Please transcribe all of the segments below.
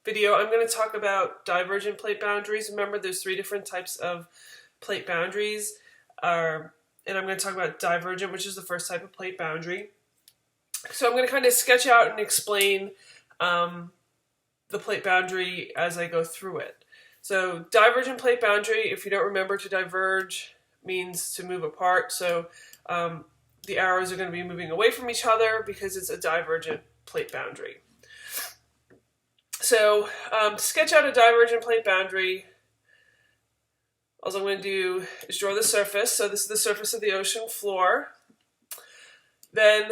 video, I'm going to talk about divergent plate boundaries. Remember, there's three different types of plate boundaries, and I'm going to talk about divergent, which is the first type of plate boundary. So I'm going to kind of sketch out and explain the plate boundary as I go through it. So divergent plate boundary, if you don't remember, to diverge means to move apart. So the arrows are going to be moving away from each other because it's a divergent plate boundary. So to sketch out a divergent plate boundary, all I'm going to do is draw the surface. So this is the surface of the ocean floor. Then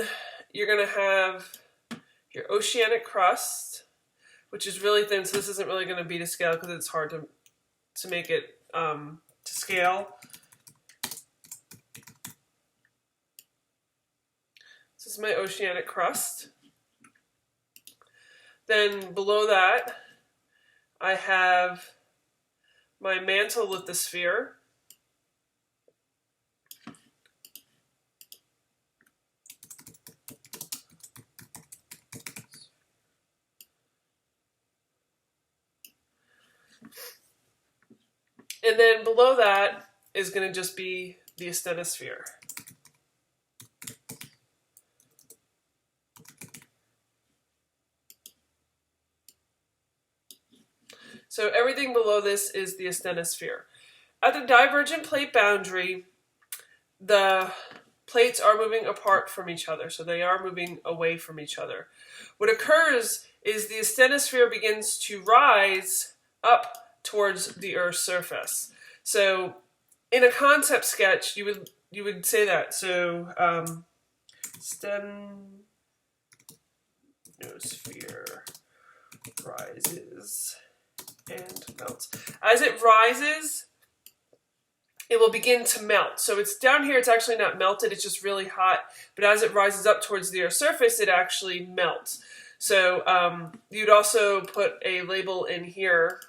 you're going to have your oceanic crust, which is really thin, so this isn't really going to be to scale because it's hard to make it to scale. This is my oceanic crust. Then below that, I have my mantle lithosphere. And then below that is going to just be the asthenosphere. So everything below this is the asthenosphere. At the divergent plate boundary, the plates are moving apart from each other, so they are moving away from each other. What occurs is the asthenosphere begins to rise up towards the Earth's surface. So in a concept sketch, you would say that. So asthenosphere rises and melts. As it rises, it will begin to melt. So it's down here, it's actually not melted, it's just really hot. But as it rises up towards the Earth's surface, it actually melts. So you'd also put a label in here,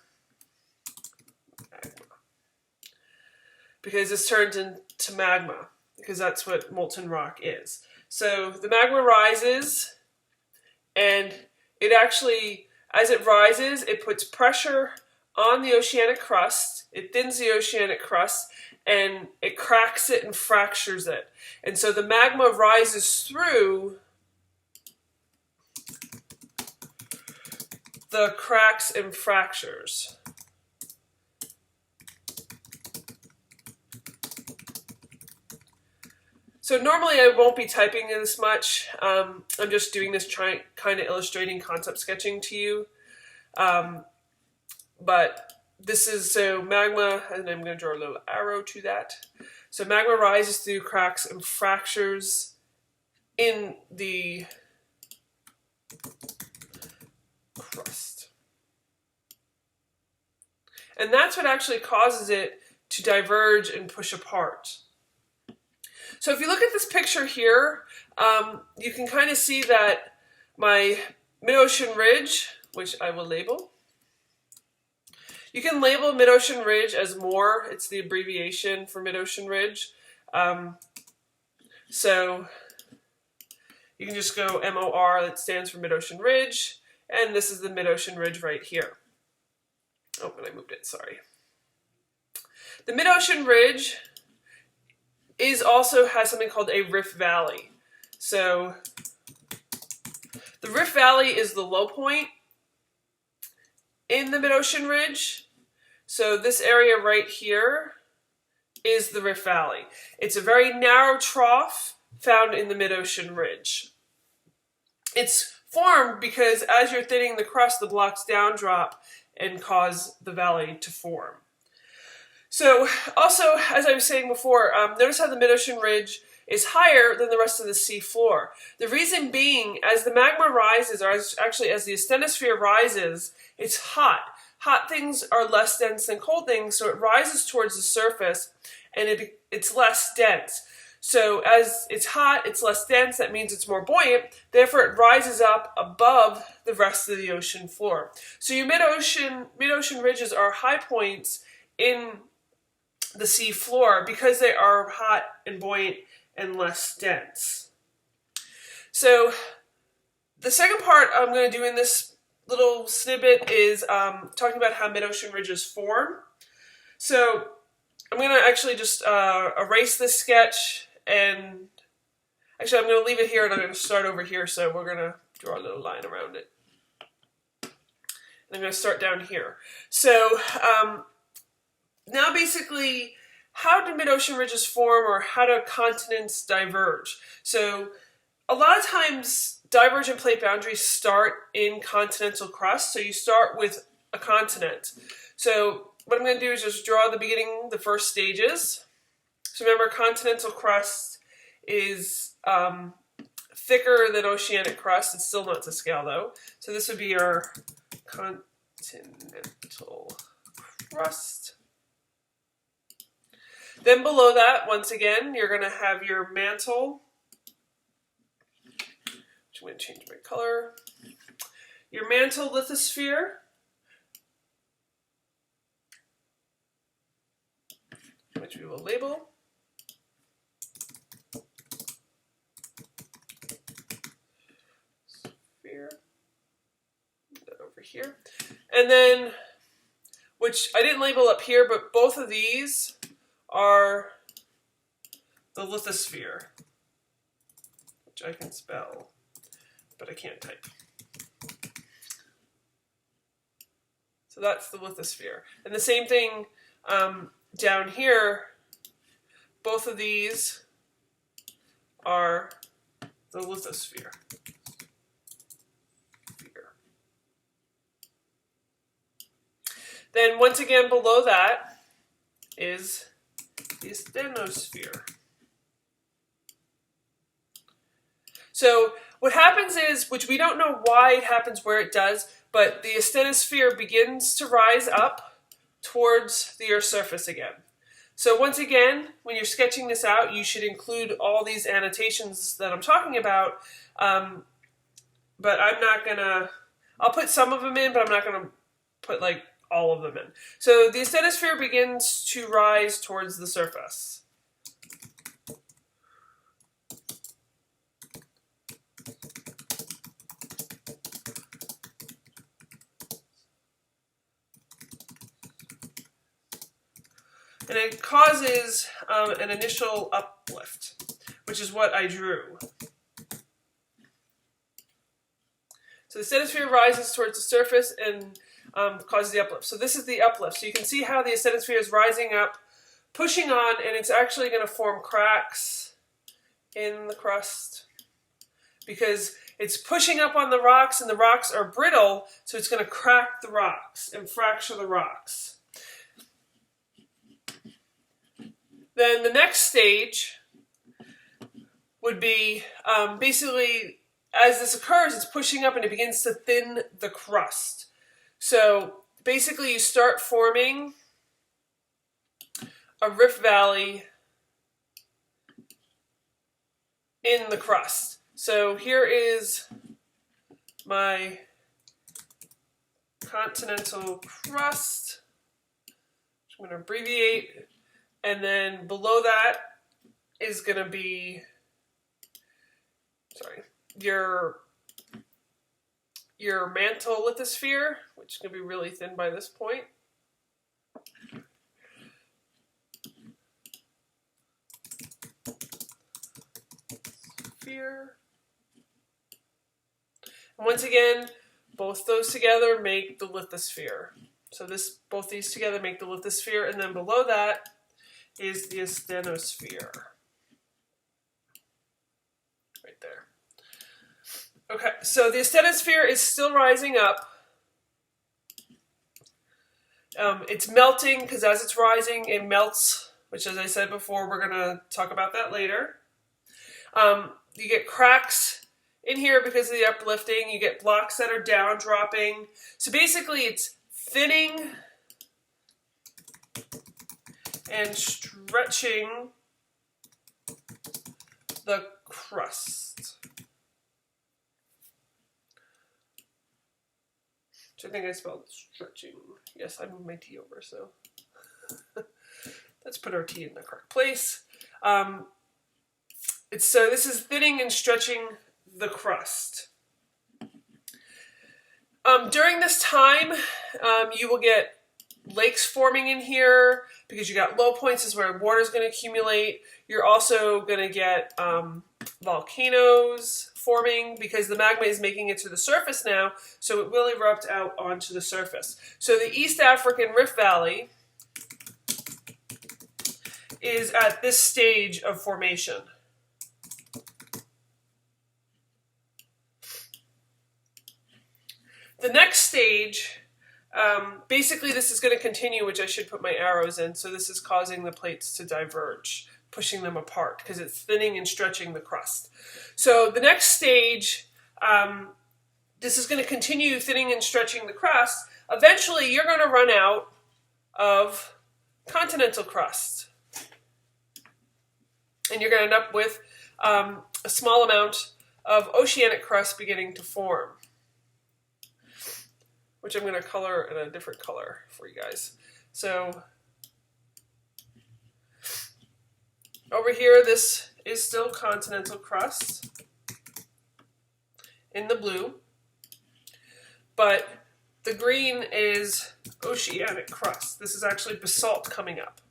because it's turned into magma, because that's what molten rock is. So the magma rises, and it actually, as it rises, it puts pressure on the oceanic crust, it thins the oceanic crust, and it cracks it and fractures it. And so the magma rises through the cracks and fractures. So normally I won't be typing this much. I'm just doing this kind of illustrating concept sketching to you. But this is, so magma, and I'm going to draw a little arrow to that. So magma rises through cracks and fractures in the crust. And that's what actually causes it to diverge and push apart. So if you look at this picture here, you can kind of see that my mid-ocean ridge, which I will label. You can label mid-ocean ridge as MORE. It's the abbreviation for mid-ocean ridge. So you can just go MOR, that stands for mid-ocean ridge, and this is the mid-ocean ridge right here. Oh, and I moved it, sorry. The mid-ocean ridge also has something called a Rift Valley. So the Rift Valley is the low point in the mid-ocean ridge. So this area right here is the Rift Valley. It's a very narrow trough found in the mid-ocean ridge. It's formed because as you're thinning the crust, the blocks down drop and cause the valley to form. So also, as I was saying before, notice how the mid-ocean ridge is higher than the rest of the sea floor. The reason being, as the magma rises, or as the asthenosphere rises, it's hot. Hot things are less dense than cold things, so it rises towards the surface, and it's less dense. So as it's hot, it's less dense, that means it's more buoyant, therefore it rises up above the rest of the ocean floor. So your mid-ocean ridges are high points in the sea floor because they are hot and buoyant and less dense. So the second part I'm going to do in this little snippet is talking about how mid-ocean ridges form. So I'm going to actually just erase this sketch, and actually I'm going to leave it here and I'm going to start over here, so we're going to draw a little line around it. And I'm going to start down here. So now basically, how do mid-ocean ridges form, or how do continents diverge? So a lot of times divergent plate boundaries start in continental crust. So you start with a continent. So what I'm going to do is just draw the beginning, the first stages. So remember, continental crust is thicker than oceanic crust. It's still not to scale though. So this would be our continental crust. Then below that, once again, you're going to have your mantle. I'm going to change my color. Your mantle lithosphere. Which we will label. Sphere. Over here. And then, which I didn't label up here, but both of these are the lithosphere, which I can spell, but I can't type. So that's the lithosphere. And the same thing down here, both of these are the lithosphere. Then once again below that is the asthenosphere. So what happens is, which we don't know why it happens where it does, but the asthenosphere begins to rise up towards the Earth's surface again. So once again, when you're sketching this out, you should include all these annotations that I'm talking about, but I'm not gonna, I'll put some of them in, but I'm not gonna put like all of them in. So the asthenosphere begins to rise towards the surface. And it causes an initial uplift, which is what I drew. So the asthenosphere rises towards the surface and causes the uplift. So this is the uplift. So you can see how the asthenosphere is rising up, pushing on, and it's actually going to form cracks in the crust because it's pushing up on the rocks, and the rocks are brittle, so it's going to crack the rocks and fracture the rocks. Then the next stage would be basically, as this occurs, it's pushing up and it begins to thin the crust. So basically you start forming a rift valley in the crust. So here is my continental crust, which I'm going to abbreviate, and then below that is going to be, your mantle lithosphere, which is going to be really thin by this point. Sphere. And once again, both those together make the lithosphere. So both these together make the lithosphere, and then below that is the asthenosphere. Right there. Okay, so the asthenosphere is still rising up. It's melting because as it's rising, it melts, which, as I said before, we're going to talk about that later. You get cracks in here because of the uplifting. You get blocks that are down dropping. So basically, it's thinning and stretching the crust. Which I think I spelled stretching. Yes, I moved my T over, so let's put our T in the correct place. So this is thinning and stretching the crust. During this time, you will get lakes forming in here because you got low points is where water is going to accumulate. You're also going to get volcanoes forming because the magma is making it to the surface now, so it will erupt out onto the surface. So the East African Rift Valley is at this stage of formation. The next stage, basically this is going to continue, which I should put my arrows in, so this is causing the plates to diverge, pushing them apart, because it's thinning and stretching the crust. So the next stage, this is going to continue thinning and stretching the crust. Eventually you're going to run out of continental crust. And you're going to end up with a small amount of oceanic crust beginning to form, which I'm going to color in a different color for you guys. So over here, this is still continental crust in the blue, but the green is oceanic crust. This is actually basalt coming up.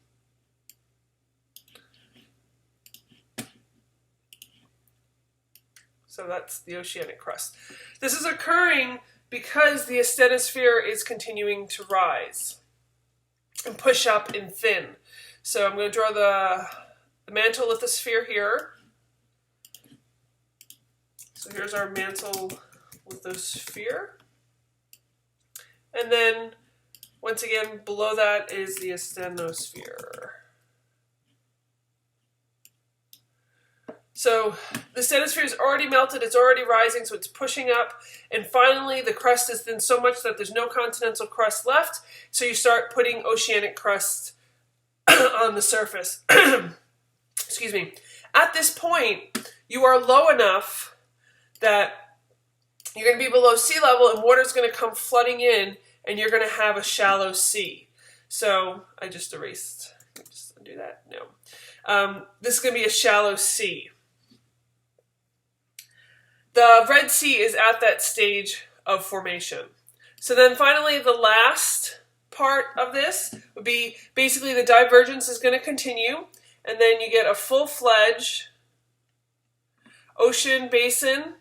So that's the oceanic crust. This is occurring because the asthenosphere is continuing to rise and push up and thin. So I'm going to draw the mantle lithosphere here. So here's our mantle lithosphere. And then, once again, below that is the asthenosphere. So the asthenosphere is already melted, it's already rising, so it's pushing up. And finally, the crust is thin so much that there's no continental crust left. So you start putting oceanic crust on the surface. Excuse me. At this point, you are low enough that you're going to be below sea level and water is going to come flooding in and you're going to have a shallow sea. So I just erased. Just undo that. No. This is going to be a shallow sea. The Red Sea is at that stage of formation. So then finally the last part of this would be basically the divergence is going to continue, and then you get a full-fledged ocean basin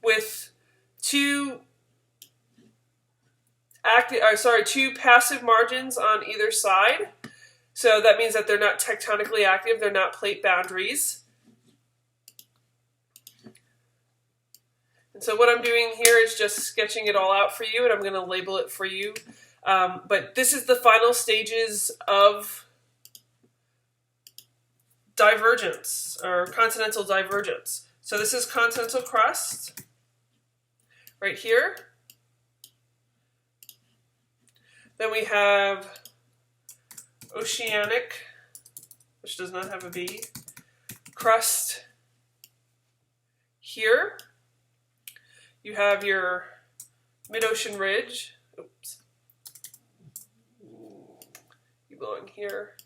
with two passive margins on either side. So that means that they're not tectonically active, they're not plate boundaries. And so what I'm doing here is just sketching it all out for you, and I'm going to label it for you. But this is the final stages of divergence, or continental divergence. So this is continental crust, right here. Then we have oceanic, which does not have a B, crust here. You have your mid-ocean ridge. Oops. You belong here.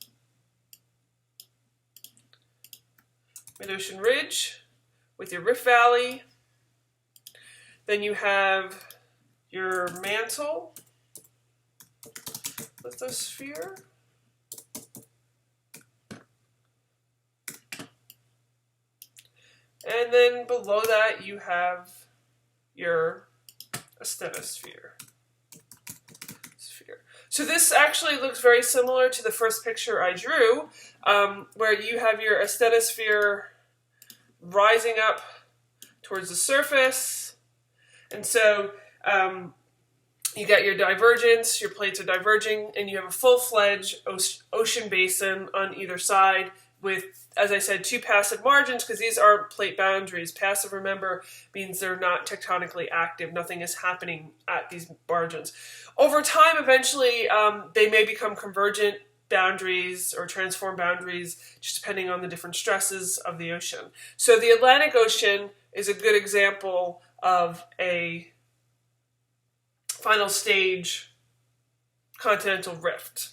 Mid-ocean ridge with your Rift Valley. Then you have your mantle lithosphere. And then below that you have your asthenosphere. So this actually looks very similar to the first picture I drew, where you have your asthenosphere rising up towards the surface. And so you got your divergence, your plates are diverging, and you have a full-fledged ocean basin on either side with, as I said, two passive margins, because these aren't plate boundaries. Passive, remember, means they're not tectonically active. Nothing is happening at these margins. Over time, eventually, they may become convergent boundaries or transform boundaries, just depending on the different stresses of the ocean. So the Atlantic Ocean is a good example of a final stage continental rift.